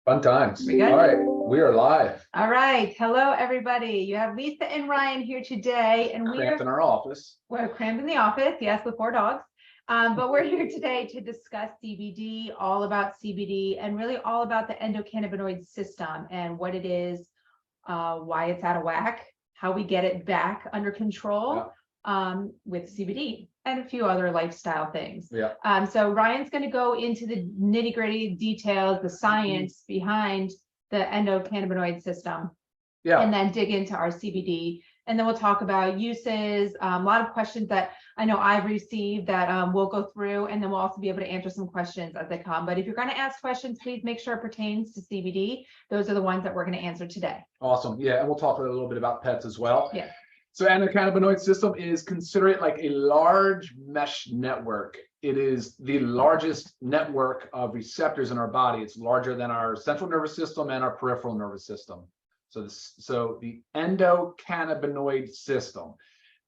Fun times. We good? All right, we are live. All right. Hello, everybody. You have Lisa and Ryan here today, and Cramped in our office. we're crammed in the office, yes, with 4 dogs. But we're here today to discuss CBD, all about CBD, and really all about the endocannabinoid system and what it is, why it's out of whack, how we get it back under control. With CBD and a few other lifestyle things. So Ryan's going to go into the nitty-gritty details, the science behind the endocannabinoid system, and then dig into our CBD. And then we'll talk about uses, a lot of questions that I know I've received that we'll go through, and then we'll also be able to answer some questions as they come. But if you're going to ask questions, please make sure it pertains to CBD. Those are the ones that we're going to answer today. Awesome. Yeah, and we'll talk a little bit about pets as well. Yeah. So endocannabinoid system is, consider it like a large mesh network. It is the largest network of receptors in our body. It's larger than our central nervous system and our peripheral nervous system. So the endocannabinoid system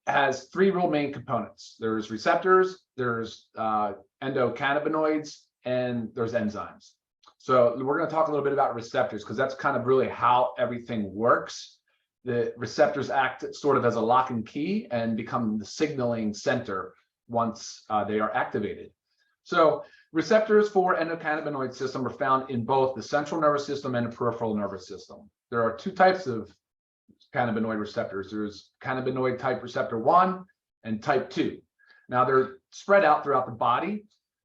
has 3 real main components. There's receptors, there's endocannabinoids, and there's enzymes. So we're going to talk a little bit about receptors because that's kind of really how everything works. The receptors act sort of as a lock and key and become the signaling center once they are activated. So receptors for endocannabinoid system are found in both the central nervous system and the peripheral nervous system. There are 2 types of cannabinoid receptors. There's cannabinoid type receptor 1 and type 2. Now they're spread out throughout the body,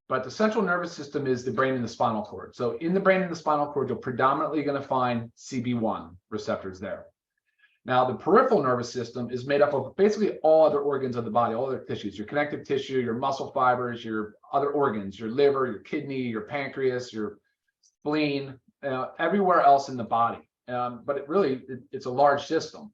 but the central nervous system is the brain and the spinal cord. So in the brain and the spinal cord, you're predominantly going to find CB1 receptors there. Now, the peripheral nervous system is made up of basically all other organs of the body, all other tissues, your connective tissue, your muscle fibers, your other organs, your liver, your kidney, your pancreas, your spleen, everywhere else in the body. But it's a large system.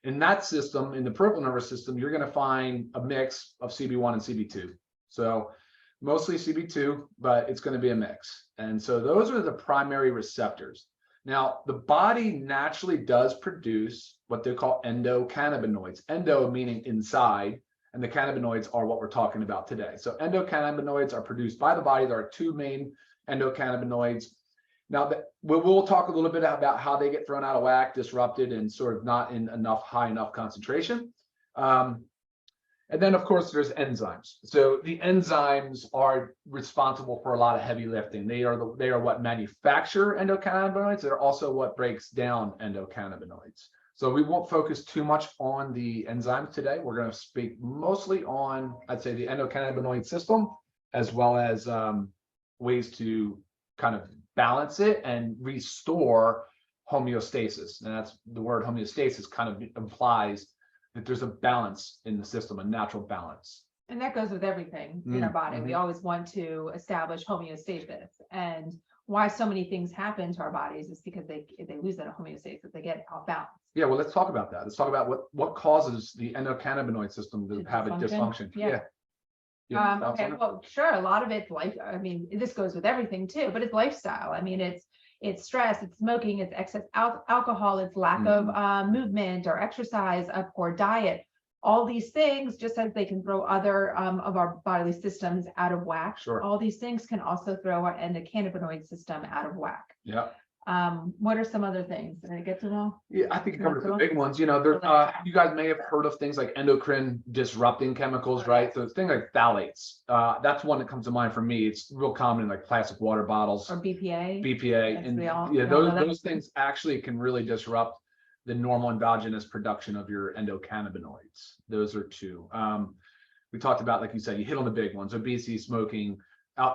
In that system, in the peripheral nervous system, you're going to find a mix of CB1 and CB2. So mostly CB2, but it's going to be a mix. And so those are the primary receptors. Now, the body naturally does produce what they call endocannabinoids. Endo meaning inside, and the cannabinoids are what we're talking about today. So endocannabinoids are produced by the body. There are 2 main endocannabinoids. Now, we'll talk a little bit about how they get thrown out of whack, disrupted, and sort of not in high enough concentration. And then, of course, there's enzymes. So the enzymes are responsible for a lot of heavy lifting. They are what manufacture endocannabinoids. They're also what breaks down endocannabinoids. So we won't focus too much on the enzymes today. We're going to speak mostly on, I'd say, the endocannabinoid system, as well as ways to kind of balance it and restore homeostasis. And that's the word homeostasis kind of implies that there's a balance in the system, a natural balance. And that goes with everything in our body. We always want to establish homeostasis. And why so many things happen to our bodies is because they lose that homeostasis, they get off balance. Yeah, well, let's talk about that. Let's talk about what causes the endocannabinoid system to have a dysfunction. Yeah. Okay, well, sure. A lot of it's life. I mean, this goes with everything too, but it's lifestyle. I mean, it's stress, it's smoking, it's excess alcohol, it's lack of movement or exercise, a poor diet. All these things, just as they can throw other of our bodily systems out of whack, all these things can also throw our endocannabinoid system out of whack. Yeah. What are some other things? Did I get to them all? Yeah, I think you covered the big ones. You know, you guys may have heard of things like endocrine disrupting chemicals, right? So things like phthalates. That's one that comes to mind for me. It's real common in like plastic water bottles. Or BPA. BPA. And those things actually can really disrupt the normal endogenous production of your endocannabinoids. Those are 2. We talked about, like you said, you hit on the big ones: obesity, smoking,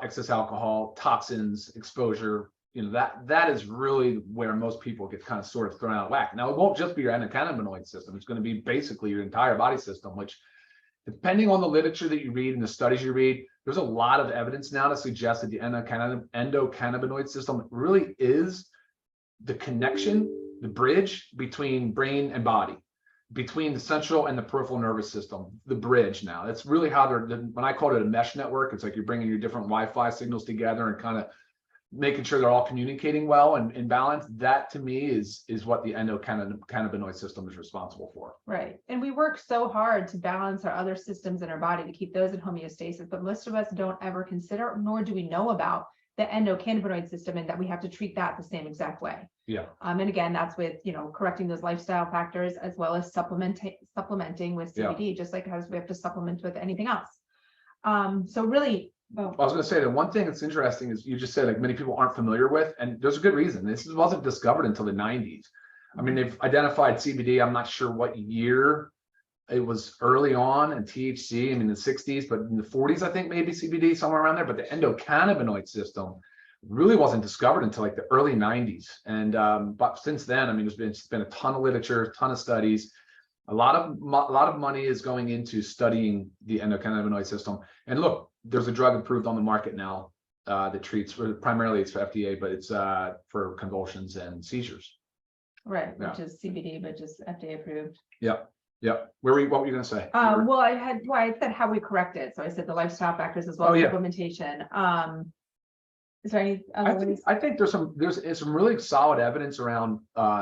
excess alcohol, toxins, exposure. You know, that is really where most people get kind of sort of thrown out of whack. Now, it won't just be your endocannabinoid system. It's going to be basically your entire body system, which, depending on the literature that you read and the studies you read, there's a lot of evidence now to suggest that the endocannabinoid system really is the connection, the bridge between brain and body, between the central and the peripheral nervous system, the bridge now. That's really how when I call it a mesh network, it's like you're bringing your different Wi-Fi signals together and kind of making sure they're all communicating well and in balance. That to me is what the endocannabinoid system is responsible for. Right. And we work so hard to balance our other systems in our body to keep those in homeostasis, but most of us don't ever consider, nor do we know about the endocannabinoid system, and that we have to treat that the same exact way. Yeah. And again, that's with, correcting those lifestyle factors as well as supplementing with CBD, just like as we have to supplement with anything else. So really, I was going to say that one thing that's interesting is you just said like many people aren't familiar with, and there's a good reason. This wasn't discovered until the 90s. I mean, they've identified CBD. I'm not sure what year it was early on, and THC, I mean, the 60s, but in the 40s, I think maybe CBD, somewhere around there. But the endocannabinoid system really wasn't discovered until like the early 90s. And but since then, I mean, it's been a ton of literature, a ton of studies. A lot of money is going into studying the endocannabinoid system. And look, there's a drug approved on the market now that treats, primarily it's for FDA, but it's for convulsions and seizures. right, which is CBD, but just FDA approved. Yep. Yep. What were you going to say? Well, I said how we correct it. So I said the lifestyle factors as well as supplementation. Is there any other ways? I think there's some really solid evidence around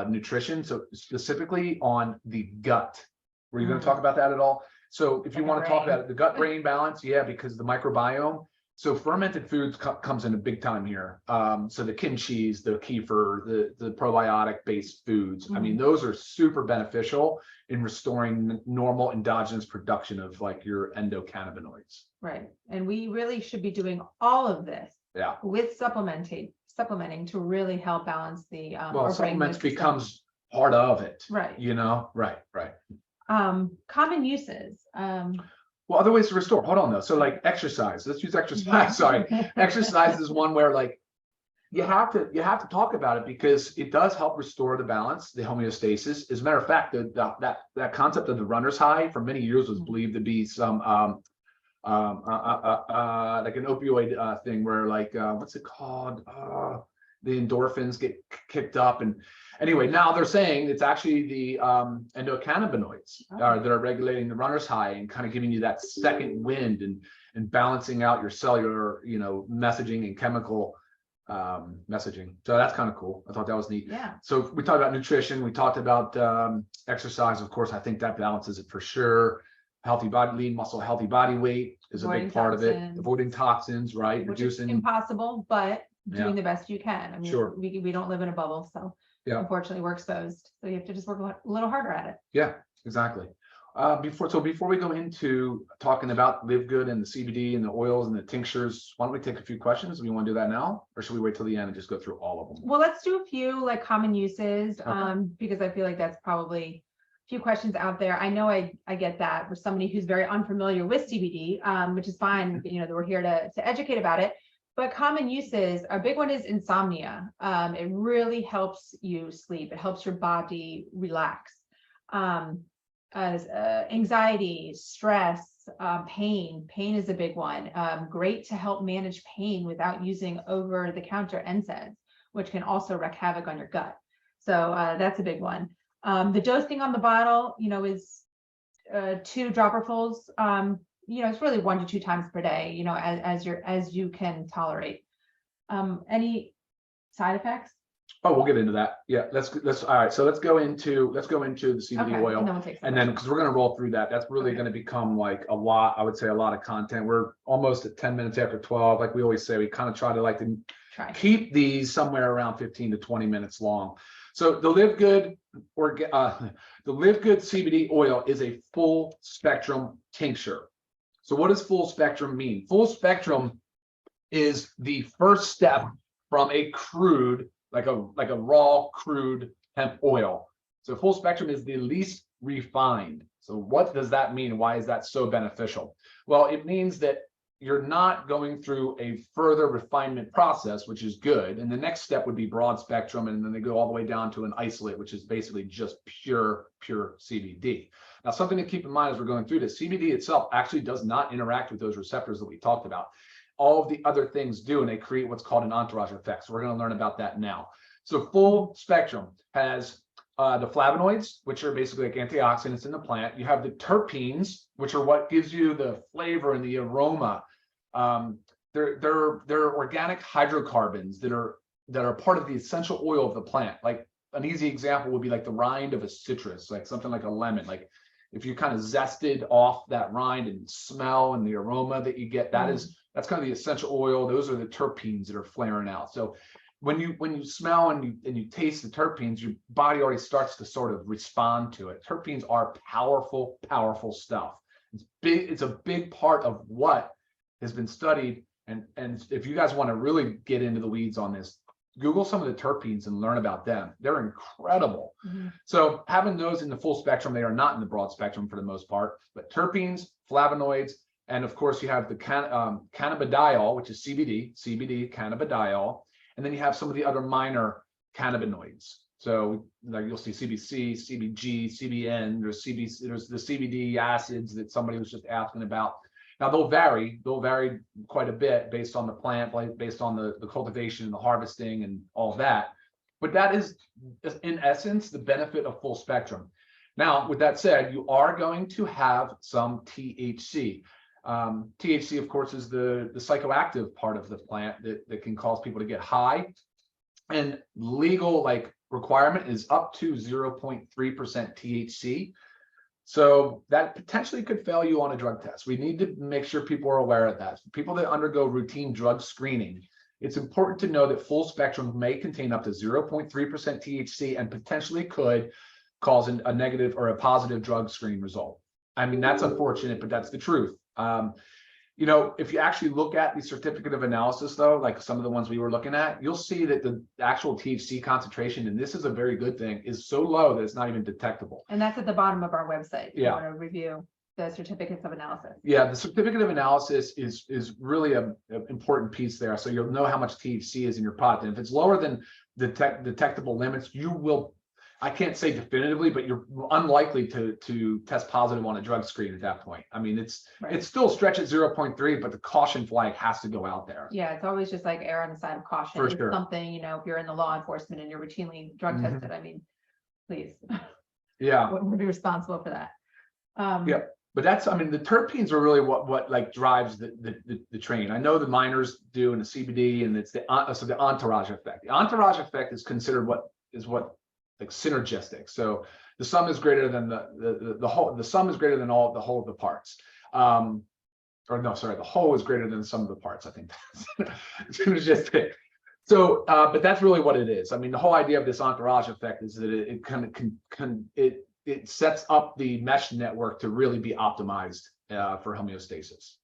nutrition. So specifically on the gut. Were you going to talk about that at all? So if you want to talk about it, the gut-brain balance, because the microbiome. So fermented foods comes in a big time here. So the kimchis, the kefir, the probiotic-based foods. I mean, those are super beneficial in restoring normal endogenous production of like your endocannabinoids. Right, and we really should be doing all of this. With supplementing to really help balance the. Well, supplements becomes part of it. Right. Right. Common uses. Well, other ways to restore. Hold on though. So like exercise. Let's use exercise. Sorry. Exercise is one where like you have to talk about it because it does help restore the balance, the homeostasis. As a matter of fact, that concept of the runner's high for many years was believed to be some like an opioid thing where like what's it called? The endorphins get kicked up, and anyway, now they're saying it's actually the endocannabinoids that are regulating the runner's high and kind of giving you that second wind and balancing out your cellular, messaging and chemical messaging. So that's kind of cool. I thought that was neat. Yeah. So we talked about nutrition. We talked about exercise. Of course, I think that balances it for sure. Healthy body, lean muscle, healthy body weight is a big part of it. Avoiding toxins, right? Which Reducing. is impossible, but doing the best you can. I mean, we don't live in a bubble, so unfortunately we're exposed. So you have to just work a little harder at it. Yeah, exactly. Before we go into talking about LiveGood and the CBD and the oils and the tinctures, why don't we take a few questions? Do we want to do that now, or should we wait till the end and just go through all of them? Well, let's do a few like common uses, because I feel like that's probably a few questions out there. I know I get that for somebody who's very unfamiliar with CBD, which is fine. That we're here to educate about it. But common uses, a big one is insomnia. It really helps you sleep. It helps your body relax. Anxiety, stress, pain. Pain is a big one. Great to help manage pain without using over-the-counter NSAIDs, which can also wreak havoc on your gut. So that's a big one. The dosing on the bottle, is 2 dropperfuls. It's really 1 to 2 times per day, as you can tolerate. Any side effects? Oh, we'll get into that. Yeah, let's all right. So let's go into the CBD oil, and then because we're going to roll through that, that's really going to become like a lot. I would say a lot of content. We're almost at 10 minutes after 12. Like we always say, we kind of try to keep these somewhere around 15 to 20 minutes long. So the LiveGood CBD oil is a full spectrum tincture. So what does full spectrum mean? Full spectrum is the first step from a crude, like a raw crude hemp oil. So full spectrum is the least refined. So what does that mean? Why is that so beneficial? Well, it means that you're not going through a further refinement process, which is good. And the next step would be broad spectrum, and then they go all the way down to an isolate, which is basically just pure CBD. Now, something to keep in mind as we're going through this, CBD itself actually does not interact with those receptors that we talked about. All of the other things do, and they create what's called an entourage effect. So we're going to learn about that now. So full spectrum has the flavonoids, which are basically like antioxidants in the plant. You have the terpenes, which are what gives you the flavor and the aroma. They're organic hydrocarbons that are part of the essential oil of the plant. Like an easy example would be like the rind of a citrus, like something like a lemon. Like if you kind of zested off that rind and smell and the aroma that you get, that is That's kind of the essential oil. Those are the terpenes that are flaring out. So when you smell and you taste the terpenes, your body already starts to sort of respond to it. Terpenes are powerful, powerful stuff. It's big. It's a big part of what has been studied. And if you guys want to really get into the weeds on this, Google some of the terpenes and learn about them. They're incredible. So having those in the full spectrum, they are not in the broad spectrum for the most part, but terpenes, flavonoids, and of course you have the cannabidiol, which is CBD, cannabidiol, and then you have some of the other minor cannabinoids. So like you'll see CBC, CBG, CBN, there's the CBD acids that somebody was just asking about. Now they'll vary quite a bit based on the plant, based on the cultivation and the harvesting and all of that. But that is, in essence, the benefit of full spectrum. Now, with that said, you are going to have some THC. THC, of course, is the psychoactive part of the plant that can cause people to get high. And legal requirement is up to 0.3% THC. So that potentially could fail you on a drug test. We need to make sure people are aware of that. For people that undergo routine drug screening, it's important to know that full spectrum may contain up to 0.3% THC and potentially could cause a negative or a positive drug screen result. I mean, that's unfortunate, but that's the truth. If you actually look at the certificate of analysis, though, like some of the ones we were looking at, you'll see that the actual THC concentration, and this is a very good thing, is so low that it's not even detectable. And that's at the bottom of our website. If you want to review the certificates of analysis. Yeah, the certificate of analysis is really an important piece there. So you'll know how much THC is in your product. And if it's lower than detectable limits, you will, I can't say definitively, but you're unlikely to test positive on a drug screen at that point. I mean, it's still stretch at 0.3, but the caution flag has to go out there. Yeah, it's always just err on the side of caution. For sure. Something, if you're in the law enforcement and you're routinely drug tested, I mean, please. Yeah. Would be responsible for that. Yeah. But that's, I mean, the terpenes are really what drives the train. I know the minors do in the CBD, and it's the entourage effect. The entourage effect is considered synergistic. So the sum is greater than the whole. The sum is greater than the whole of the parts. The whole is greater than the sum of the parts. I think that's synergistic. So, but that's really what it is. I mean, the whole idea of this entourage effect is that it kind of it sets up the mesh network to really be optimized for homeostasis.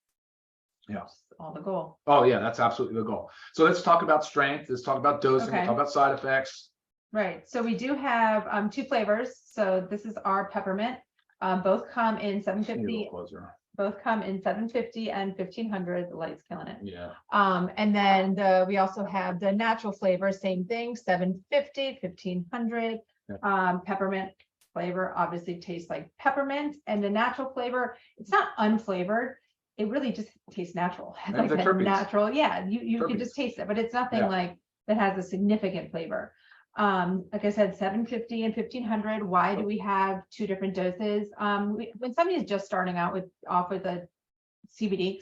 Yeah. That's all the goal. Oh yeah, that's absolutely the goal. So let's talk about strength. Let's talk about dosing. Okay. We'll talk about side effects. Right. So we do have two flavors. So this is our peppermint. Both come in 750. Both come in 750 and 1500. The light's killing it. Yeah. And then we also have the natural flavor. Same thing. 750, 1500. Yeah. Peppermint flavor obviously tastes like peppermint, and the natural flavor, it's not unflavored. It really just tastes natural. It's like a natural. Yeah. You can just taste it, but it's nothing like that has a significant flavor. Like I said, 750 and 1500. Why do we have two different doses? When somebody is just starting out off with a CBD,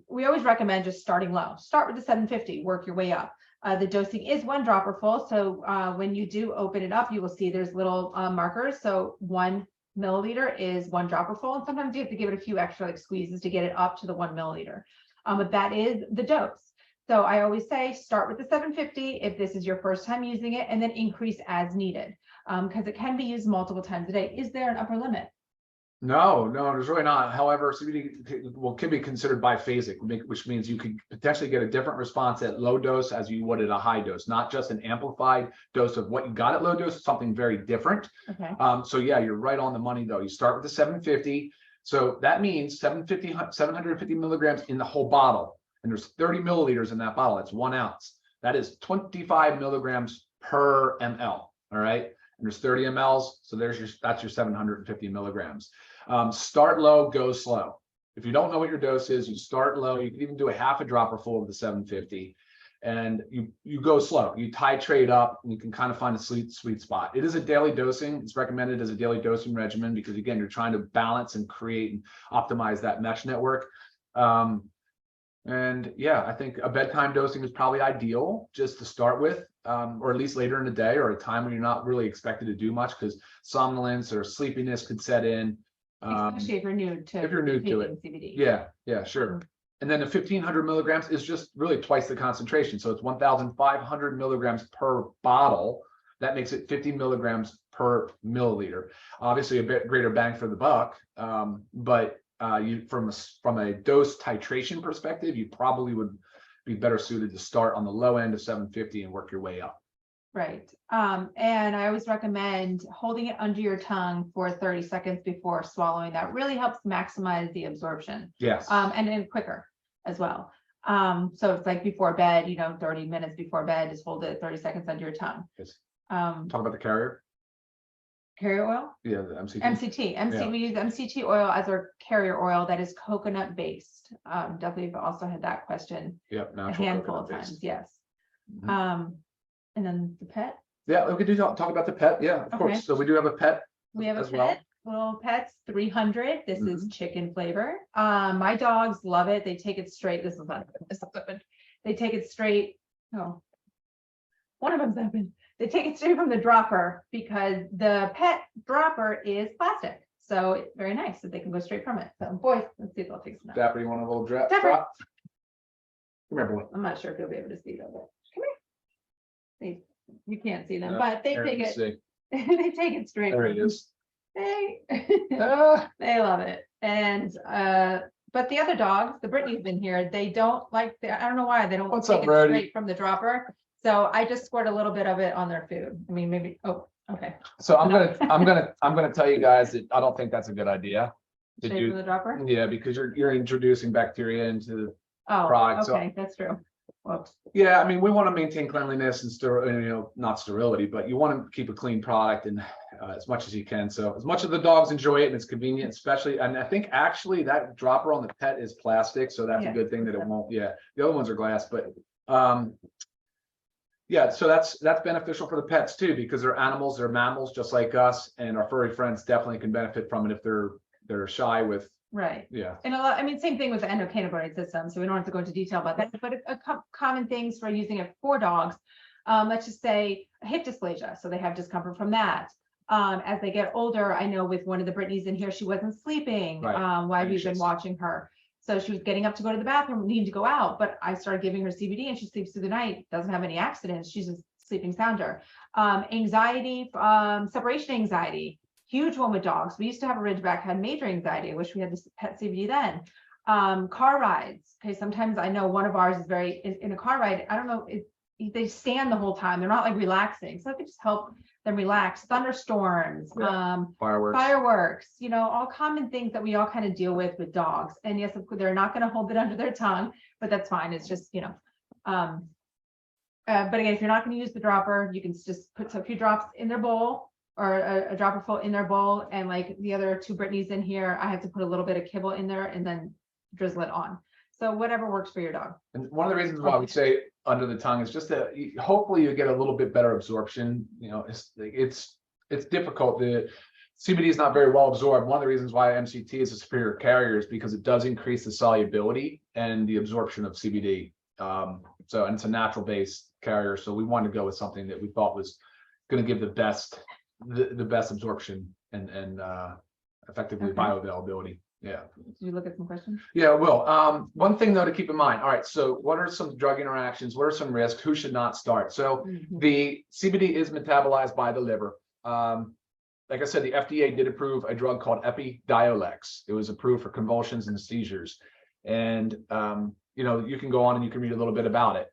we always recommend just starting low. Start with the 750, work your way up. The dosing is 1 dropper full. So when you do open it up, you will see there's little markers. So 1 milliliter is 1 dropper full. And sometimes you have to give it a few extra squeezes to get it up to the 1 milliliter. But that is the dose. So I always say start with the 750 if this is your first time using it, and then increase as needed because it can be used multiple times a day. Is there an upper limit? No, there's really not. However, CBD can be considered biphasic, which means you could potentially get a different response at low dose as you would at a high dose, not just an amplified dose of what you got at low dose, something very different. Okay. So yeah, you're right on the money though. You start with the 750. So that means 750 milligrams in the whole bottle. And there's 30 milliliters in that bottle. That's 1 ounce. That is 25 milligrams per ml. All right. And there's 30 mLs. So that's your 750 milligrams. Start low, go slow. If you don't know what your dose is, you start low. You can even do a half a dropper full of the 750, and you go slow. You titrate up, and you can kind of find a sweet spot. It is a daily dosing. It's recommended as a daily dosing regimen because again, you're trying to balance and create and optimize that mesh network. And yeah, I think a bedtime dosing is probably ideal just to start with, or at least later in the day or a time when you're not really expected to do much because somnolence or sleepiness could set in. Especially if you're new to it. CBD. Yeah, sure. And then the 1500 milligrams is just really twice the concentration. So it's 1,500 milligrams per bottle. That makes it 50 milligrams per milliliter. Obviously, a bit greater bang for the buck, but you from a dose titration perspective, you probably would be better suited to start on the low end of 750 and work your way up. Right. And I always recommend holding it under your tongue for 30 seconds before swallowing. That really helps maximize the absorption. Yes. And then quicker as well. So it's like before bed, 30 minutes before bed, just hold it 30 seconds under your tongue. Yes. Talk about the carrier. Carrier oil? Yeah, the MCT. MCT. We use MCT oil as our carrier oil that is coconut based. Definitely also had that question Yep, a handful of times. Yes. Mm-hmm. And then the pet. Yeah, we could talk about the pet. Yeah, of course. So we do have a pet. We have a as pet. Well. Little Pets 300. This is chicken flavor. My dogs love it. They take it straight. This is not open. They take it straight. Oh, one of them's open. They take it straight from the dropper because the pet dropper is plastic. So it's very nice that they can go straight from it. So boy, let's see if they'll take some. Dapper, you want a little drop? Dapper. Come here, boy. I'm not sure if you'll be able to see them, but come here. You can't see them, Yeah, but they there take you it. see. They take it straight. There he is. They Ah, they love it. And but the other dogs, the Brittany's been here, they don't like I don't know why they don't What's take up, it Brody? straight from the dropper. So I just squirt a little bit of it on their food. I mean, maybe okay. so I'm gonna tell you guys that I don't think that's a good idea to Straight do. from the dropper? Yeah, because you're introducing bacteria into the Oh, product. So okay, that's true. Whoops. yeah, I mean, we want to maintain cleanliness and not sterility, but you want to keep a clean product and as much as you can. So as much as the dogs enjoy it and it's convenient, especially, and I think actually that dropper on the pet is plastic, so that's Yeah. a good thing that it won't. Yeah, the other ones are glass, but yeah, so that's beneficial for the pets too, because they're animals, they're mammals just like us, and our furry friends definitely can benefit from it if they're shy with. Right. Yeah. And same thing with the endocannabinoid system. So we don't have to go into detail about that, but common things for using it for dogs. Let's just say hip dysplasia. So they have discomfort from that. As they get older, I know with one of the Brittany's in here, she wasn't sleeping Right. while we've been Anxious. watching her. So she was getting up to go to the bathroom, needing to go out, but I started giving her CBD and she sleeps through the night, doesn't have any accidents. She's just sleeping sounder. Anxiety, separation anxiety. Huge one with dogs. We used to have a Ridgeback, had major anxiety. I wish we had this pet CBD then. Car rides. Okay, sometimes I know one of ours is in a car ride. I don't know, they stand the whole time. They're not like relaxing. So it could just help them relax. Thunderstorms, fireworks, all common things that we all kind of deal with dogs. And yes, of course, they're not going to hold it under their tongue, but that's fine. It's just, but again, if you're not going to use the dropper, you can just put a few drops in their bowl. Or a dropper full in their bowl, and like the other two Brittany's in here, I have to put a little bit of kibble in there and then drizzle it on. So whatever works for your dog. And one of the reasons why we say under the tongue is just that hopefully you get a little bit better absorption. It's difficult. The CBD is not very well absorbed. One of the reasons why MCT is a superior carrier is because it does increase the solubility and the absorption of CBD. And it's a natural based carrier. So we wanted to go with something that we thought was going to give the best absorption and effectively bioavailability. Yeah. Did you look at some questions? Yeah, well, one thing though to keep in mind. All right, so what are some drug interactions? What are some risks? Who should not start? So the CBD is metabolized by the liver. Like I said, the FDA did approve a drug called Epidiolex. It was approved for convulsions and seizures. And you can go on and you can read a little bit about it.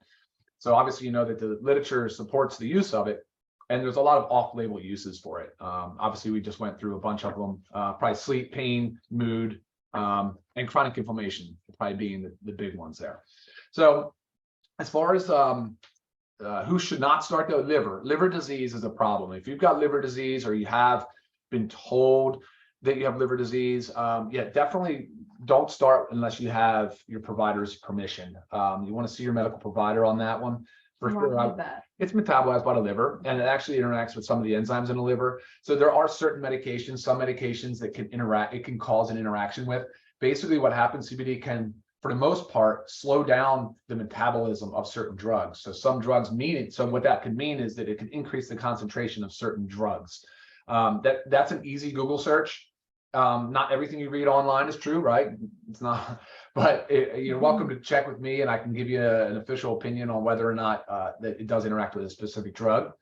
So obviously, that the literature supports the use of it. And there's a lot of off-label uses for it. Obviously, we just went through a bunch of them, probably sleep, pain, mood, and chronic inflammation, probably being the big ones there. So as far as who should not start, though, liver disease is a problem. If you've got liver disease or you have been told that you have liver disease, definitely don't start unless you have your provider's permission. You want to see your medical provider on that one. For sure, it's metabolized by the liver, and it actually interacts with some of the enzymes in the liver. So there are certain medications, some medications that can interact, it can cause an interaction with. Basically what happens, CBD can, for the most part, slow down the metabolism of certain drugs. So some drugs mean it. So what that could mean is that it can increase the concentration of certain drugs. That's an easy Google search. Not everything you read online is true, right? It's not, but you're welcome to check with me, and I can give you an official opinion on whether or not that it does interact with a specific drug.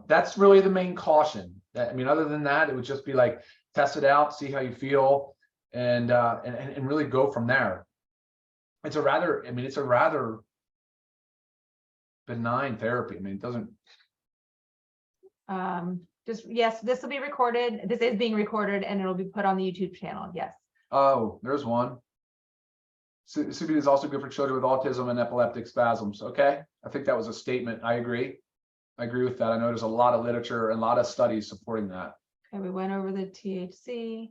That's really the main caution. I mean, other than that, it would just be like, test it out, see how you feel, and really go from there. It's a rather benign therapy. I mean, it doesn't. Yes, this will be recorded. This is being recorded, and it'll be put on the YouTube channel. Yes. Oh, there's one. CBD is also good for children with autism and epileptic spasms. Okay, I think that was a statement. I agree with that. I know there's a lot of literature and a lot of studies supporting that. Okay, we went over the THC.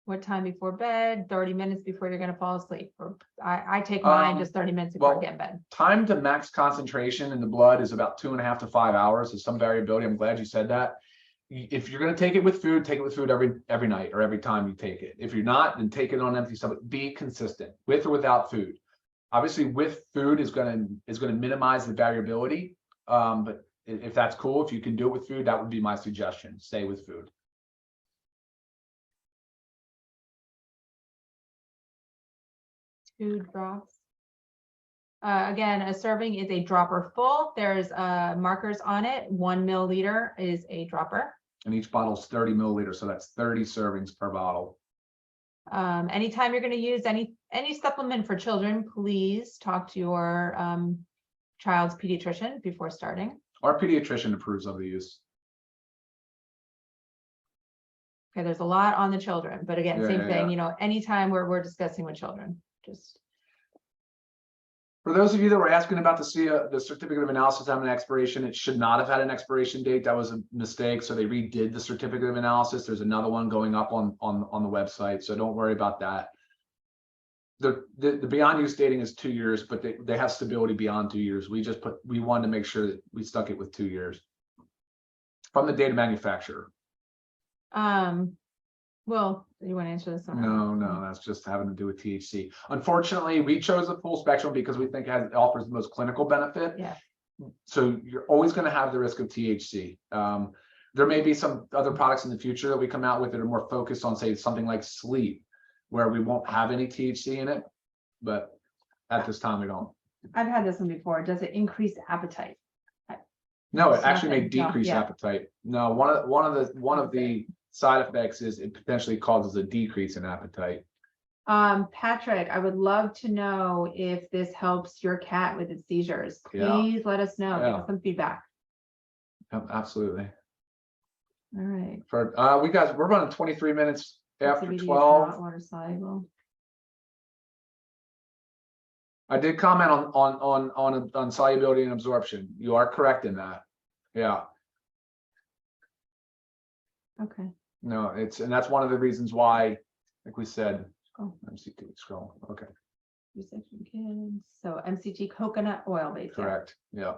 What time before bed? 30 minutes before you're going to fall asleep. Or I take mine just 30 minutes before I get in bed. Time to max concentration in the blood is about 2.5 to 5 hours. There's some variability. I'm glad you said that. If you're going to take it with food, take it with food every night or every time you take it. If you're not, then take it on empty stomach. Be consistent with or without food. Obviously, with food is going to minimize the variability. But if that's cool, if you can do it with food, that would be my suggestion. Stay with food. Two drops. Again, a serving is a dropper full. There's markers on it. 1 milliliter is a dropper. And each bottle is 30 milliliters, so that's 30 servings per bottle. Anytime you're going to use any supplement for children, please talk to your child's pediatrician before starting. Our pediatrician approves of the use. Okay, there's a lot on the children, but again, same thing. You know, anytime we're discussing with children, just. For those of you that were asking about the certificate of analysis having an expiration, it should not have had an expiration date. That was a mistake. So they redid the certificate of analysis. There's another one going up on the website. So don't worry about that. The beyond use dating is 2 years, but they have stability beyond 2 years. We wanted to make sure that we stuck it with 2 years from the data manufacturer. Well, you want to answer this one? No, that's just having to do with THC. Unfortunately, we chose the full spectrum because we think it offers the most clinical benefit. Yeah. So you're always going to have the risk of THC. There may be some other products in the future that we come out with that are more focused on, say, something like sleep, where we won't have any THC in it. But at this time, we don't. I've had this one before. Does it increase appetite? No, it actually may decrease appetite. No, one of the side effects is it potentially causes a decrease in appetite. Patrick, I would love to know if this helps your cat with its seizures. Please let us know. Give us some feedback. Absolutely. All right. We're running 23 minutes after CBD 12. is not water soluble. I did comment on solubility and absorption. You are correct in that. Yeah. Okay. No, and that's one of the reasons why, like we said, MCT scroll. Okay. Reception kids. So MCT coconut oil based. Correct. Yeah.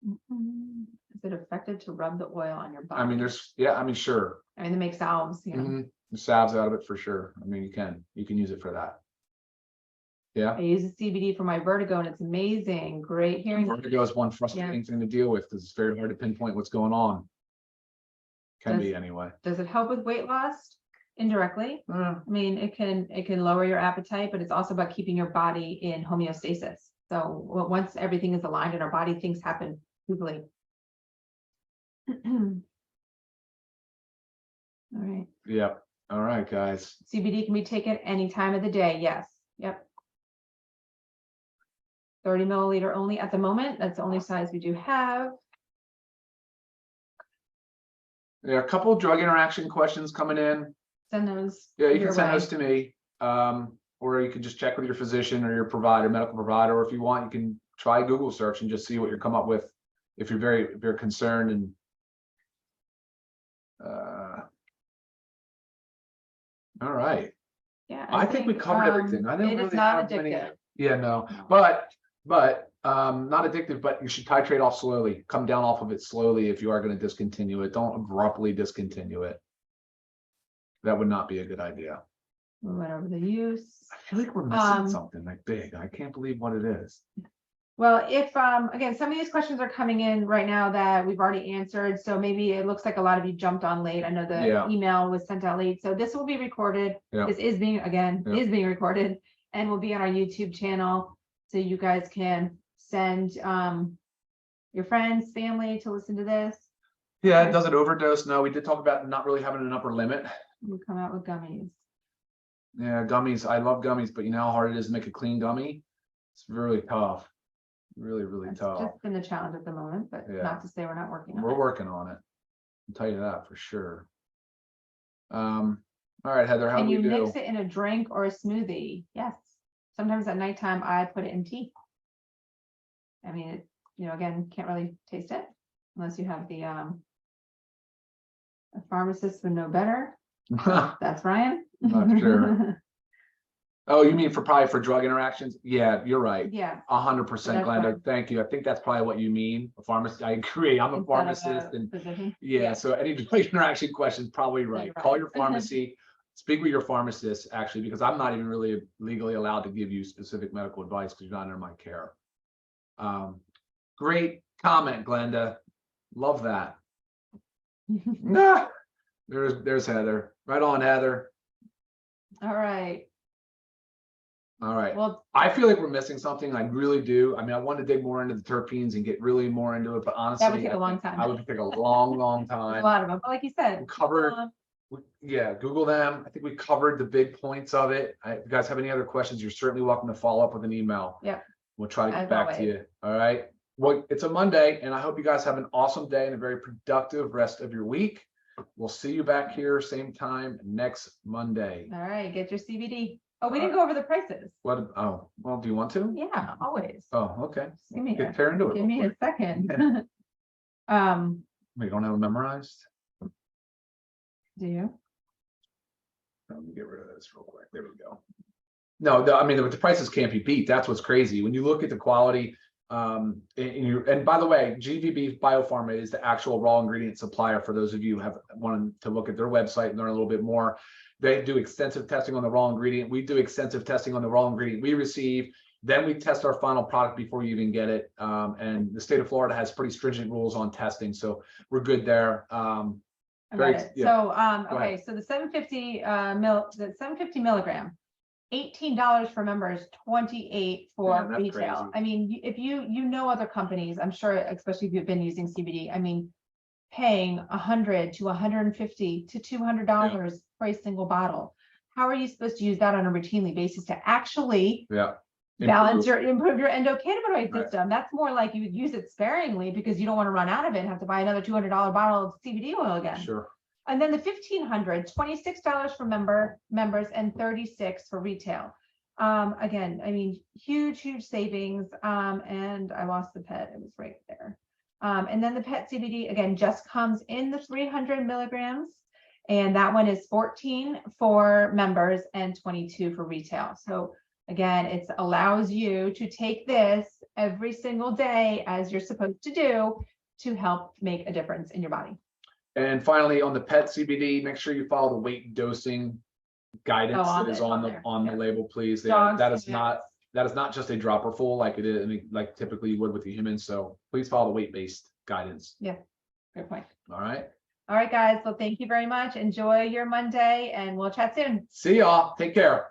Is it effective to rub the oil on your body? I mean, sure. I mean, they make salves, you know. Salves out of it for sure. I mean, you can use it for that. Yeah. I use the CBD for my vertigo and it's amazing. Great hearing. Vertigo is one frustrating thing to deal with because it's very hard to pinpoint what's going on. Can be anyway. Does it help with weight loss? Indirectly. I mean, it can lower your appetite, but it's also about keeping your body in homeostasis. So once everything is aligned in our body, things happen quickly. All right. Yep. All right, guys. CBD can be taken any time of the day. Yes. Yep. 30 milliliter only at the moment. That's the only size we do have. Yeah, a couple of drug interaction questions coming in. Send those. Yeah, you can send those to me. Or you can just check with your physician or your provider, medical provider, or if you want, you can try Google search and just see what you come up with if you're very, very concerned. And all right. Yeah, I think we covered everything. I didn't it really is not have addictive. many. Yeah, no. But not addictive, but you should titrate off slowly. Come down off of it slowly if you are going to discontinue it. Don't abruptly discontinue it. That would not be a good idea. We went over the use. I feel like we're missing something like big. I can't believe what it is. Well, if again, some of these questions are coming in right now that we've already answered, so maybe it looks like a lot of you jumped on late. I know the email was sent out late, so this will be recorded. This is being recorded and will be on our YouTube channel, so you guys can send your friends, family to listen to this. Yeah, it doesn't overdose. No, we did talk about not really having an upper limit. We come out with gummies. Yeah, gummies. I love gummies, but you know how hard it is to make a clean gummy? It's really tough. Really, really tough. It's just been the challenge at the moment, but not to say we're not working on it. We're working on it. I'll tell you that for sure. All right, Heather, how do we do? Can you mix it in a drink or a smoothie? Yes. Sometimes at nighttime, I put it in tea. I mean, it, you know, again, can't really taste it unless you have the a pharmacist would know better. That's Ryan. Not sure. Oh, you mean probably for drug interactions? Yeah, you're right. Yeah. 100%, Glenda. Thank you. I think that's probably what you mean. A pharmacist. I agree. I'm a pharmacist, and so any drug interaction questions, probably right. Call your pharmacy. Speak with your pharmacist, actually, because I'm not even really legally allowed to give you specific medical advice because you're not under my care. Great comment, Glenda. Love that. There's Heather. Right on, Heather. All right. All right. Well, I feel like we're missing something. I really do. I mean, I want to dig more into the terpenes and get really more into it, but honestly, that would take a long time. I would take a long time. A lot of them, but like you said, we covered. Google them. I think we covered the big points of it. If you guys have any other questions, you're certainly welcome to follow up with an email. Yeah. We'll try to get back to you. All right. Well, it's a Monday, and I hope you guys have an awesome day and a very productive rest of your week. We'll see you back here same time next Monday. All right. Get your CBD. Oh, we didn't go over the prices. What? Oh, well, do you want to? Yeah, always. Oh, okay. Give me Get tear into it. Give me a second. We don't have it memorized. Do you? Let me get rid of this real quick. There we go. No, I mean, the prices can't be beat. That's what's crazy. When you look at the quality, and by the way, GVB Biopharma is the actual raw ingredient supplier for those of you who have wanted to look at their website and learn a little bit more. They do extensive testing on the raw ingredient. We do extensive testing on the raw ingredient we receive. Then we test our final product before you even get it. And the state of Florida has pretty stringent rules on testing, so we're good there. So okay, so the 750 milligram, $18 for members, $28 for retail. Crazy. I mean, if you know other companies, I'm sure, especially if you've been using CBD, I mean, paying $100 to $150 to $200 for a single bottle. How are you supposed to use that on a routinely basis to actually improve your endocannabinoid system? That's more like you would use it sparingly because you don't want to run out of it and have to buy another $200 bottle of CBD oil again. Sure. And then the $1,500, $26 for members and $36 for retail. Again, I mean, huge savings. And I lost the pet. It was right there. And then the pet CBD again just comes in the 300 milligrams, and that one is $14 for members and $22 for retail. So again, it allows you to take this every single day as you're supposed to do to help make a difference in your body. And finally, on the pet CBD, make sure you follow the weight dosing guidance that is on the label, please. That is not just a dropper full like it is, like typically you would with the humans. So please follow the weight-based guidance. Yeah, good point. All right. All right, guys. Well, thank you very much. Enjoy your Monday, and we'll chat soon. See y'all. Take care.